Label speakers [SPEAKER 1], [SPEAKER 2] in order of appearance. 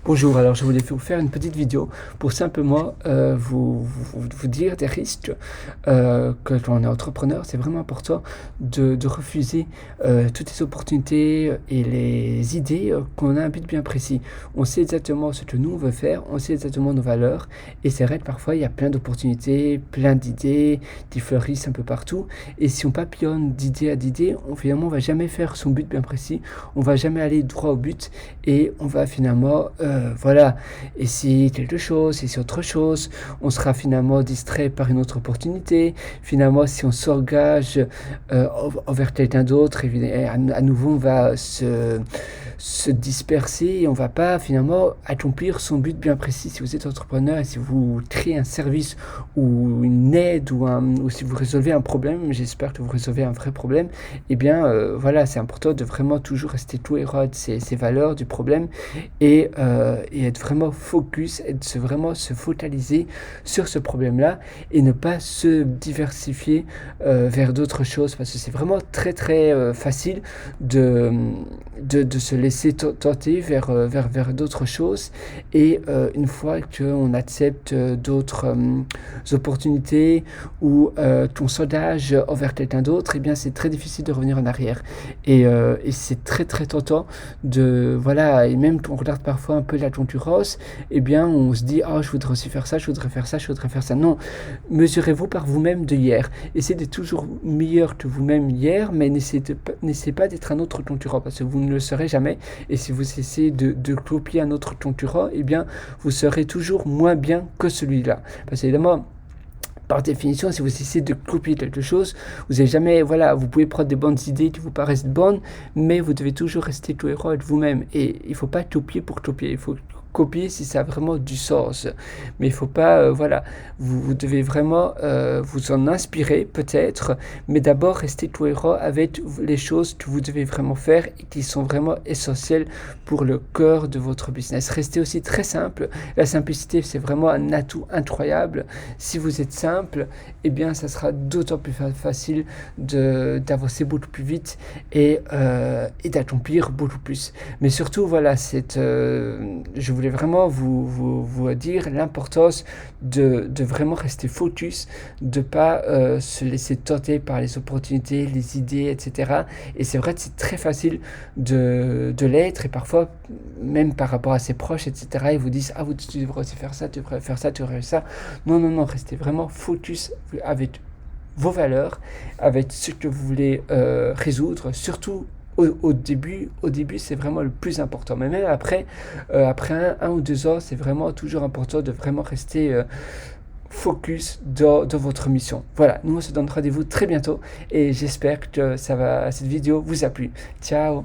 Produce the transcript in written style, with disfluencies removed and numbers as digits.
[SPEAKER 1] Bonjour, alors je voulais vous faire une petite vidéo pour simplement vous dire des risques que quand on est entrepreneur, c'est vraiment important de refuser toutes les opportunités et les idées qu'on a un but bien précis. On sait exactement ce que nous on veut faire, on sait exactement nos valeurs et c'est vrai que parfois il y a plein d'opportunités, plein d'idées qui fleurissent un peu partout et si on papillonne d'idée à d'idée, finalement on va jamais faire son but bien précis, on va jamais aller droit au but et on va finalement voilà, essayer quelque chose, essayer autre chose, on sera finalement distrait par une autre opportunité, finalement si on s'engage envers quelqu'un d'autre, à nouveau on va se disperser et on va pas finalement accomplir son but bien précis. Si vous êtes entrepreneur et si vous créez un service ou une aide ou si vous résolvez un problème, j'espère que vous résolvez un vrai problème, et bien voilà, c'est important de vraiment toujours rester tout héros de ses valeurs, du problème et être vraiment focus, vraiment se focaliser sur ce problème-là et ne pas se diversifier vers d'autres choses parce que c'est vraiment très très facile de se laisser tenter vers d'autres choses et une fois qu'on accepte d'autres opportunités ou qu'on s'engage envers quelqu'un d'autre, et bien c'est très difficile de revenir en arrière et c'est très très tentant de voilà, et même qu'on regarde parfois un peu la concurrence, eh bien on se dit je voudrais aussi faire ça, je voudrais faire ça, je voudrais faire ça. Non, mesurez-vous par vous-même de hier. Essayez d'être toujours meilleur que vous-même hier, mais n'essayez pas d'être un autre concurrent parce que vous ne le serez jamais. Et si vous essayez de copier un autre concurrent, eh bien vous serez toujours moins bien que celui-là. Parce que évidemment, par définition, si vous essayez de copier quelque chose, vous n'avez jamais, voilà, vous pouvez prendre des bonnes idées qui vous paraissent bonnes, mais vous devez toujours rester cohérent avec vous-même. Et il ne faut pas copier pour copier, il faut copier si ça a vraiment du sens. Mais il ne faut pas, voilà, vous devez vraiment vous en inspirer peut-être, mais d'abord rester cohérent avec les choses que vous devez vraiment faire et qui sont vraiment essentielles pour le cœur de votre business. Restez aussi très simple. La simplicité, c'est vraiment un atout incroyable. Si vous êtes simple, eh bien, ça sera d'autant plus facile d'avancer beaucoup plus vite et d'accomplir beaucoup plus. Mais surtout, voilà, je voulais vraiment vous dire l'importance de vraiment rester focus, de ne pas se laisser tenter par les opportunités, les idées, etc. Et c'est vrai que c'est très facile de l'être et parfois, même par rapport à ses proches, etc., ils vous disent tu devrais aussi faire ça, tu devrais faire ça, tu devrais faire ça. Non, non, non, restez vraiment focus avec vos valeurs, avec ce que vous voulez résoudre, surtout au début, c'est vraiment le plus important. Mais même après un ou 2 ans, c'est vraiment toujours important de vraiment rester focus dans votre mission. Voilà, nous on se donne rendez-vous très bientôt et j'espère que cette vidéo vous a plu. Ciao!